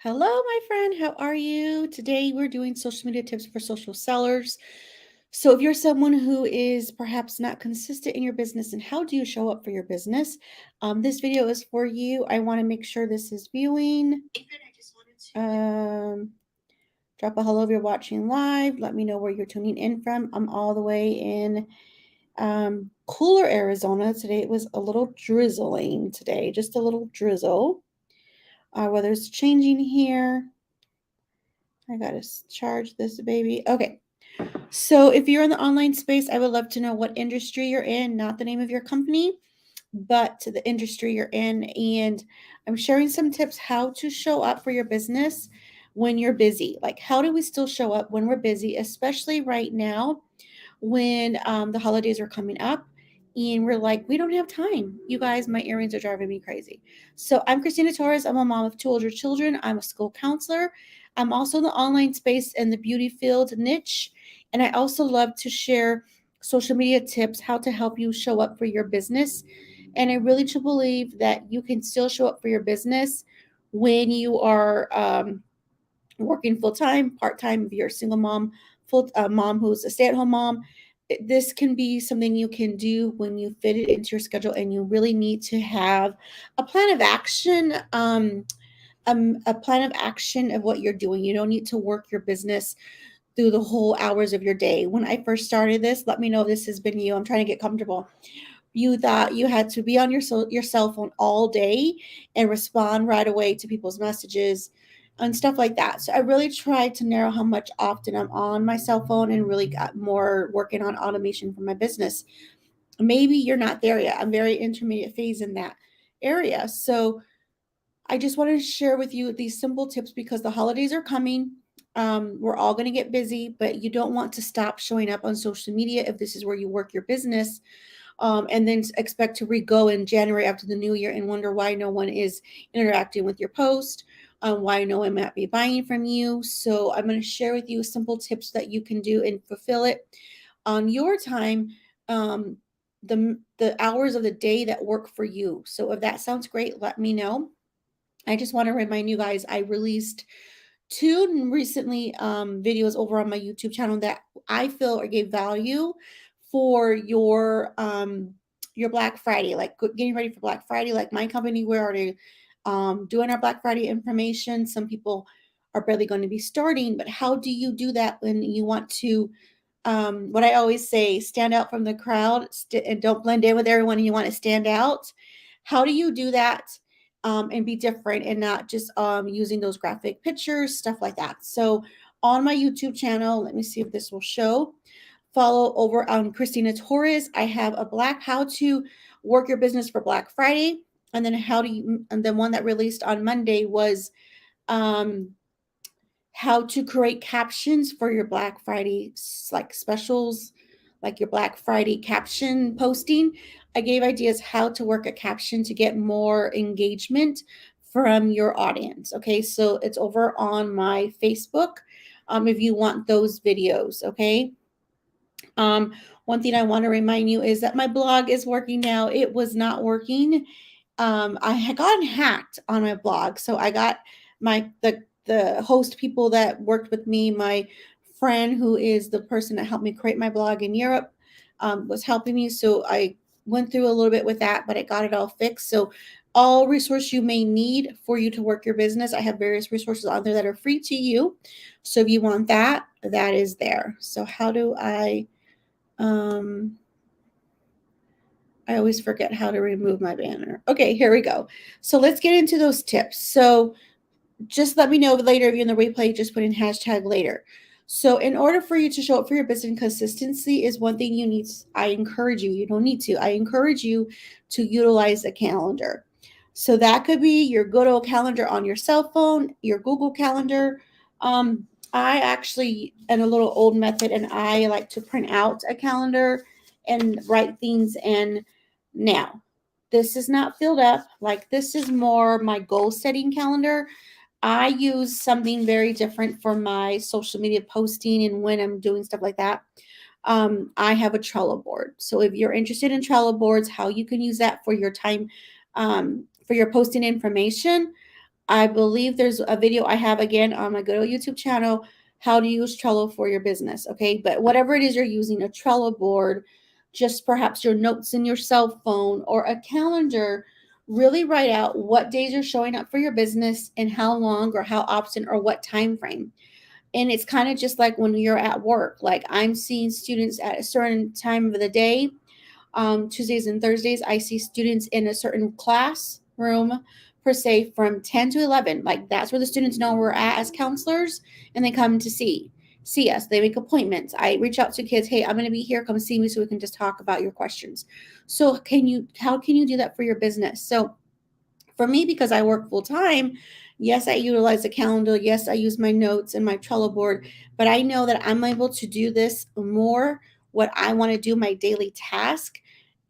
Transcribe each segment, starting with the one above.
Hello, my friend. How are you? Today we're doing social media tips for social sellers. So, if you're someone who is perhaps not consistent in your business and how do you show up for your business, this video is for you. I want to make sure this is viewing. Um, Drop a hello if you're watching live. Let me know where you're tuning in from. I'm all the way in cooler Arizona. Today it was a little drizzling today, just a little drizzle. Weather's changing here. I gotta charge this baby. Okay. So if you're in the online space, I would love to know what industry you're in, not the name of your company, but the industry you're in. And I'm sharing some tips how to show up for your business when you're busy. Like, how do we still show up when we're busy, especially right now when the holidays are coming up? And we're like, we don't have time. You guys, my earrings are driving me crazy. So I'm Kristeena Torres. I'm a mom of two older children. I'm a school counselor. I'm also in the online space and the beauty field niche. And I also love to share social media tips, how to help you show up for your business. And I really do believe that you can still show up for your business when you are working full time, part time, if you're a single mom, full mom who's a stay at home mom. This can be something you can do when you fit it into your schedule, and you really need to have a plan of action. A plan of action of what you're doing. You don't need to work your business through the whole hours of your day. When I first started this, let me know if this has been you. I'm trying to get comfortable. You thought you had to be on your cell phone all day and respond right away to people's messages and stuff like that. So I really tried to narrow how much often I'm on my cell phone and really got more working on automation for my business. Maybe you're not there yet. I'm very intermediate phase in that area. So I just wanted to share with you these simple tips because the holidays are coming. We're all going to get busy, but you don't want to stop showing up on social media if this is where you work your business, and then expect to re-go in January after the new year and wonder why no one is interacting with your post, why no one might be buying from you. So I'm going to share with you simple tips that you can do and fulfill it on your time, um, the hours of the day that work for you. So if that sounds great, let me know. I just want to remind you guys, I released two recently videos over on my YouTube channel that I feel gave value for your Black Friday, like getting ready for Black Friday. Like my company, we're already doing our Black Friday information. Some people are barely going to be starting, but how do you do that when you want to? What I always say, stand out from the crowd and don't blend in with everyone, and you want to stand out. How do you do that and be different and not just using those graphic pictures, stuff like that? So on my YouTube channel, let me see if this will show. Follow over on Kristeena Torres. I have a black how to work your business for Black Friday, and then how do you? And then one that released on Monday was um, how to create captions for your Black Friday like specials, like your Black Friday caption posting. I gave ideas how to work a caption to get more engagement from your audience. Okay, so it's over on my Facebook. If you want those videos, okay. Um, One thing I want to remind you is that my blog is working now. It was not working. I had gotten hacked on my blog, so I got the host people that worked with me. My friend, who is the person that helped me create my blog in Europe, was helping me. So I went through a little bit with that, but I got it all fixed. So all resource you may need for you to work your business, I have various resources on there that are free to you. So if you want that, that is there. So how do um, I always forget how to remove my banner. Okay, here we go. So let's get into those tips. So just let me know later if you're in the replay, just put in hashtag later. So in order for you to show up for your business, consistency is one thing you need. I encourage you, you don't need to. I encourage you to utilize a calendar. So that could be your good old calendar on your cell phone, your Google Calendar. I actually, and a little old method, and I like to print out a calendar and write things in. Now, this is not filled up. Like, this is more my goal setting calendar. I use something very different for my social media posting and when I'm doing stuff like that. I have a Trello board. So if you're interested in Trello boards, how you can use that for your time, for your posting information, I believe there's a video I have again on my good old YouTube channel, how to use Trello for your business. Okay. But whatever it is you're using, a Trello board, just perhaps your notes in your cell phone or a calendar, really write out what days you're showing up for your business and how long or how often or what time frame. And it's kind of just like when you're at work. Like I'm seeing students at a certain time of the day, Tuesdays and Thursdays, I see students in a certain classroom per se from 10 to 11. Like that's where the students know we're at as counselors and they come to see us. They make appointments. I reach out to kids, hey, I'm going to be here. Come see me so we can just talk about your questions. So how can you do that for your business? So for me, because I work full time, yes, I utilize a calendar. Yes, I use my notes and my Trello board, but I know that I'm able to do this more. What I want to do, my daily task,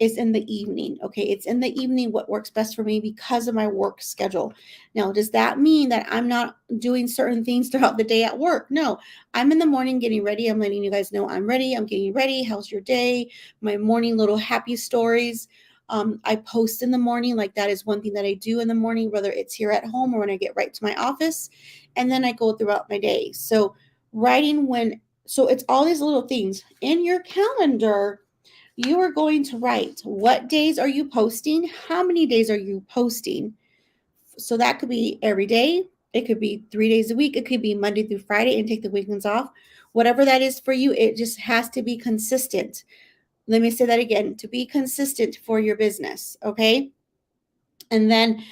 is in the evening. Okay. It's in the evening what works best for me because of my work schedule. Now, does that mean that I'm not doing certain things throughout the day at work? No, I'm in the morning getting ready. I'm letting you guys know I'm ready. I'm getting ready. How's your day? My morning little happy stories. I post in the morning, like that is one thing that I do in the morning, whether it's here at home or when I get right to my office. And then I go throughout my day. So, so it's all these little things in your calendar. You are going to write what days are you posting? How many days are you posting? So that could be every day. It could be 3 days a week. It could be Monday through Friday and take the weekends off. Whatever that is for you, it just has to be consistent. Let me say that again, to be consistent for your business. Okay. And then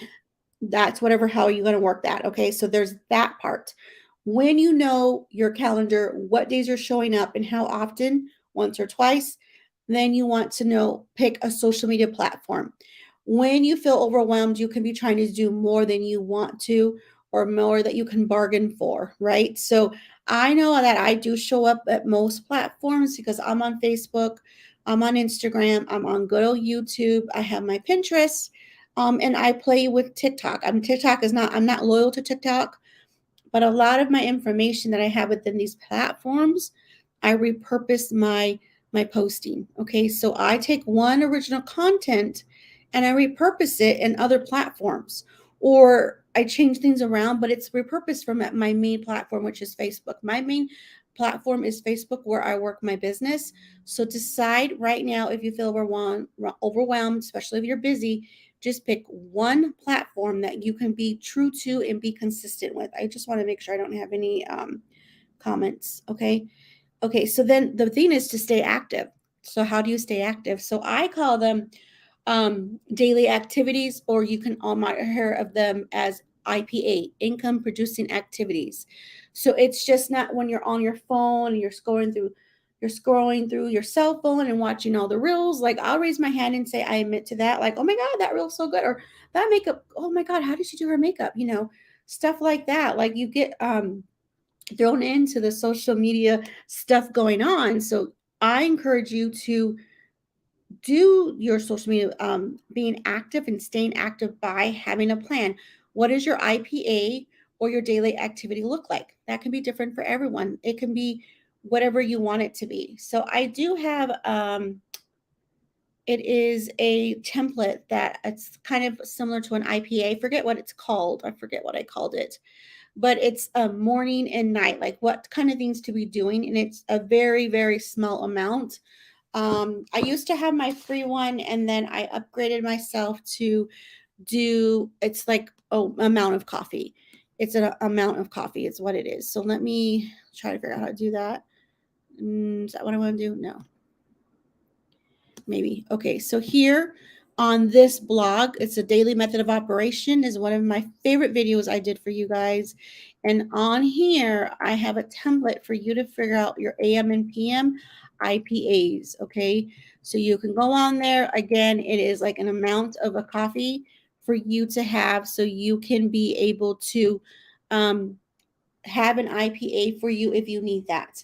that's whatever, how are you going to work that? Okay. So there's that part. When you know your calendar, what days are showing up and how often, once or twice, then you want to know, pick a social media platform. When you feel overwhelmed, you can be trying to do more than you want to or more that you can bargain for, right? So I know that I do show up at most platforms because I'm on Facebook, I'm on Instagram, I'm on good old YouTube, I have my Pinterest, and I play with TikTok. I'm not loyal to TikTok, but a lot of my information that I have within these platforms, I repurpose my posting. Okay, so I take one original content and I repurpose it in other platforms, or I change things around, but it's repurposed from my main platform, which is Facebook. My main platform is Facebook, where I work my business. So decide right now, if you feel overwhelmed, especially if you're busy, just pick one platform that you can be true to and be consistent with. I just want to make sure I don't have any comments. Okay. Okay. So then the thing is to stay active. So how do you stay active? So I call them daily activities, or you can all might hear of them as IPA, income producing activities. So it's just not when you're on your phone and you're scrolling through your cell phone and watching all the reels. Like I'll raise my hand and say I admit to that. Like, oh my God, that reel's so good. Or that makeup, oh my God, how did she do her makeup? Stuff like that. Like you get thrown into the social media stuff going on. So I encourage you to do your social media, being active and staying active by having a plan. What does your IPA or your daily activity look like? That can be different for everyone. It can be whatever you want it to be. So I do have it is a template that it's kind of similar to an IPA. Forget what it's called. I forget what I called it, but it's a morning and night, like what kind of things to be doing. And it's a very, very small amount. I used to have my free one and then I upgraded myself to do, it's like amount of coffee. It's an amount of coffee is what it is. So let me try to figure out how to do that. Is that what I want to do? No. Maybe. Okay, so here on this blog, it's a daily method of operation, is one of my favorite videos I did for you guys. And on here, I have a template for you to figure out your AM and PM IPAs. Okay, so you can go on there. Again, it is like an amount of a coffee for you to have so you can be able to um, have an IPA for you if you need that.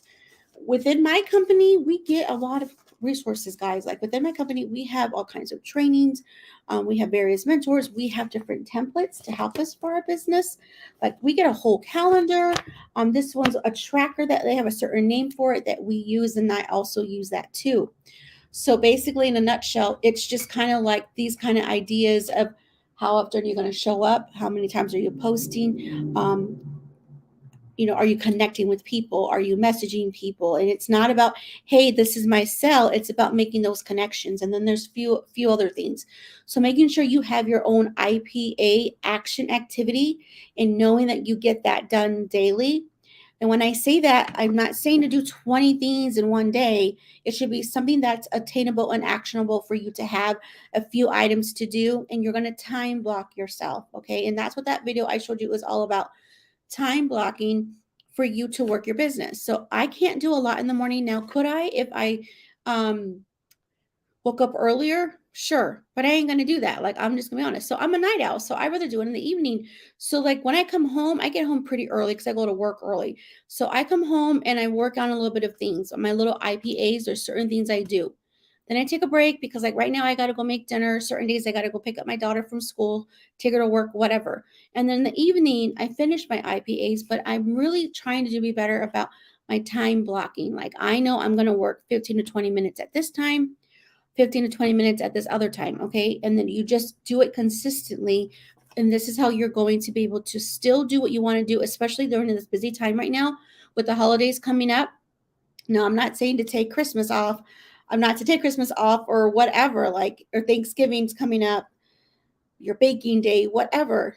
Within my company, we get a lot of resources, guys. Like within my company, we have all kinds of trainings. We have various mentors. We have different templates to help us for our business. Like we get a whole calendar. This one's a tracker that they have a certain name for it that we use, and I also use that too. So basically, in a nutshell, it's just kind of like these kind of ideas of How often are you going to show up? How many times are you posting? Are you connecting with people? Are you messaging people? And it's not about, hey, this is my cell. It's about making those connections. And then there's few other things. So making sure you have your own IPA action activity and knowing that you get that done daily. And when I say that, I'm not saying to do 20 things in one day. It should be something that's attainable and actionable for you to have a few items to do. And you're going to time block yourself. Okay. And that's what that video I showed you was all about, time blocking for you to work your business. So I can't do a lot in the morning now. Could I if I um woke up earlier? Sure, but I ain't gonna do that. Like, I'm just gonna be honest. So I'm a night owl, so I rather do it in the evening. So like when I come home, I get home pretty early because I go to work early. So I come home and I work on a little bit of things. My little IPAs, there's certain things I do. Then I take a break because like right now I gotta go make dinner. Certain days I gotta go pick up my daughter from school, take her to work, whatever. And then in the evening I finish my IPAs, but I'm really trying to be better about my time blocking. Like I know I'm gonna work 15 to 20 minutes at this time, 15 to 20 minutes at this other time, okay? And then you just do it consistently. And this is how you're going to be able to still do what you want to do, especially during this busy time right now with the holidays coming up. Now, I'm not saying to take Christmas off. I'm not to take Christmas off or whatever, like, or Thanksgiving's coming up, your baking day, whatever.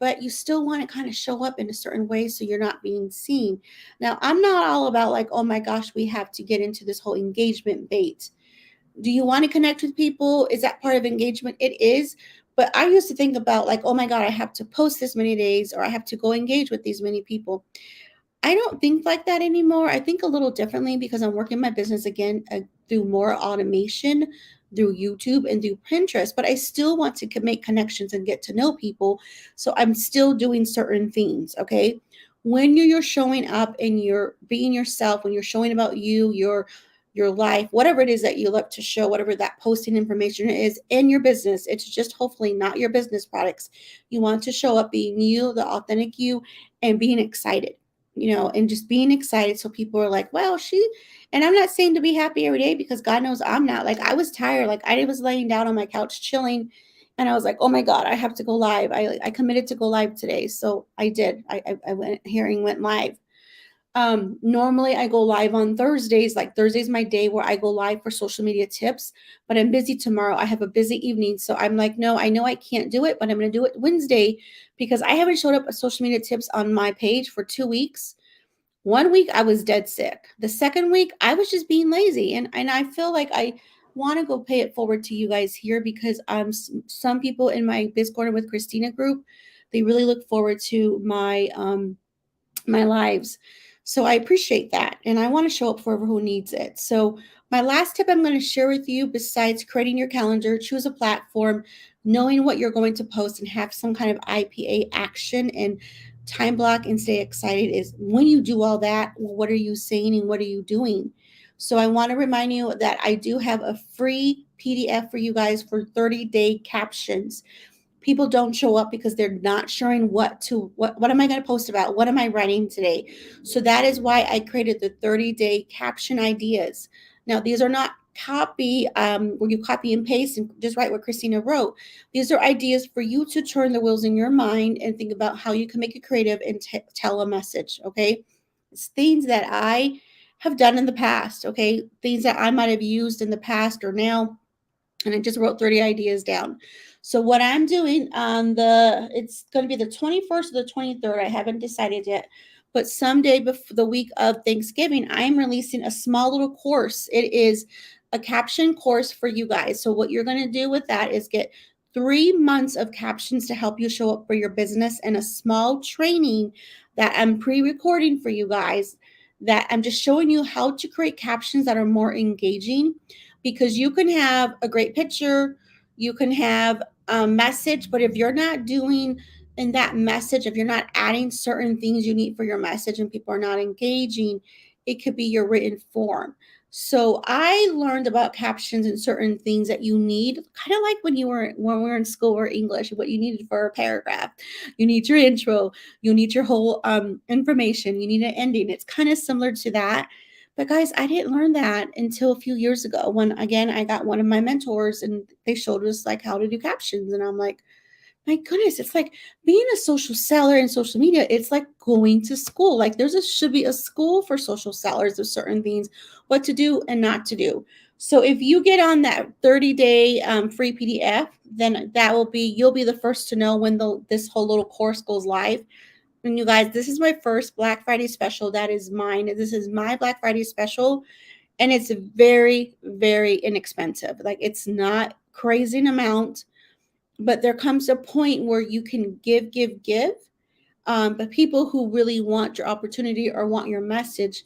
But you still want to kind of show up in a certain way so you're not being seen. Now, I'm not all about like, oh my gosh, we have to get into this whole engagement bait. Do you want to connect with people? Is that part of engagement? It is. But I used to think about like, oh my God, I have to post this many days or I have to go engage with these many people. I don't think like that anymore. I think a little differently because I'm working my business again through more automation, through YouTube and through Pinterest, but I still want to make connections and get to know people. So I'm still doing certain things. Okay. When you're showing up and you're being yourself, when you're showing about you, your life, whatever it is that you look to show, whatever that posting information is in your business, it's just hopefully not your business products. You want to show up being you, the authentic you, and being excited, and just being excited. So people are like, well, and I'm not saying to be happy every day because God knows I'm not. Like, I was tired. Like, I was laying down on my couch chilling and I was like, oh my God, I have to go live. I committed to go live today. So I did. I went here and went live. Normally I go live on Thursdays. Like Thursday's my day where I go live for social media tips, but I'm busy tomorrow. I have a busy evening. So I'm like, no, I know I can't do it, but I'm going to do it Wednesday because I haven't showed up a social media tips on my page for 2 weeks. One week I was dead sick. The second week I was just being lazy. And I feel like I want to go pay it forward to you guys here because some people in my Biz Corner with Kristeena group, they really look forward to my lives. So I appreciate that. And I want to show up for whoever who needs it. So my last tip I'm going to share with you, besides creating your calendar, choose a platform, knowing what you're going to post and have some kind of IPA action and time block and stay excited, is when you do all that, what are you saying and what are you doing? So I want to remind you that I do have a free PDF for you guys for 30-day captions. People don't show up because they're not sharing what am I going to post about, what am I writing today. So that is why I created the 30-day caption ideas. Now these are not copy where you copy and paste and just write what Kristeena wrote. These are ideas for you to turn the wheels in your mind and think about how you can make it creative and tell a message. Okay, it's things that I have done in the past. Okay, things that I might have used in the past or now, and I just wrote 30 ideas down. So what I'm doing on it's going to be the 21st or the 23rd. I haven't decided yet, but someday before the week of Thanksgiving, I'm releasing a small little course. It is a caption course for you guys. So what you're going to do with that is get 3 months of captions to help you show up for your business and a small training that I'm pre-recording for you guys, that I'm just showing you how to create captions that are more engaging, because you can have a great picture, you can have a message, but if you're not doing in that message, if you're not adding certain things you need for your message and people are not engaging, it could be your written form. So I learned about captions and certain things that you need, kind of like when we were in school or English, what you needed for a paragraph. You need your intro, you need your whole information, you need an ending. It's kind of similar to that. But guys, I didn't learn that until a few years ago when again I got one of my mentors and they showed us like how to do captions. And I'm like, My goodness, it's like being a social seller in social media. It's like going to school. Like should be a school for social sellers of certain things, what to do and not to do. So if you get on that 30-day free PDF, then you'll be the first to know when this whole little course goes live. And you guys, this is my first Black Friday special. That is mine. This is my Black Friday special. And it's very, very inexpensive. Like it's not crazy in amount, but there comes a point where you can give. But people who really want your opportunity or want your message,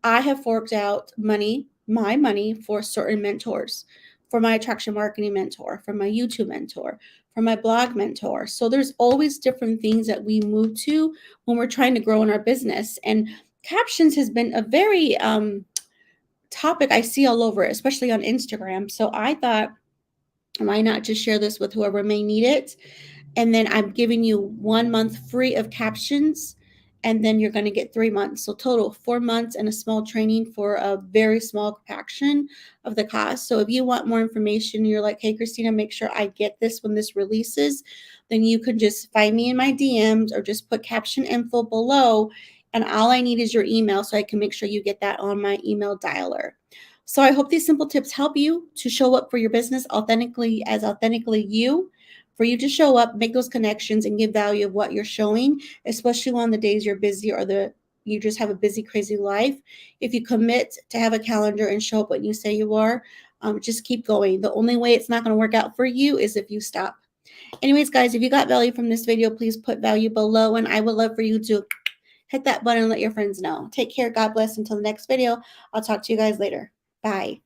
I have forked out my money for certain mentors, for my attraction marketing mentor, for my YouTube mentor, for my blog mentor. So there's always different things that we move to when we're trying to grow in our business. And captions has been a very topic I see all over, especially on Instagram. So I thought, why not just share this with whoever may need it? And then I'm giving you 1 month free of captions, and then you're going to get 3 months. So total 4 months and a small training for a very small fraction of the cost. So if you want more information, you're like, hey, Kristeena, make sure I get this when this releases, then you can just find me in my DMs or just put caption info below. And all I need is your email so I can make sure you get that on my email dialer. So I hope these simple tips help you to show up for your business authentically you, for you to show up, make those connections, and give value of what you're showing, especially on the days you're busy or you just have a busy, crazy life. If you commit to have a calendar and show up when you say you are, just keep going. The only way it's not going to work out for you is if you stop. Anyways, guys, if you got value from this video, please put value below, and I would love for you to hit that button and let your friends know. Take care. God bless. Until the next video, I'll talk to you guys later. Bye.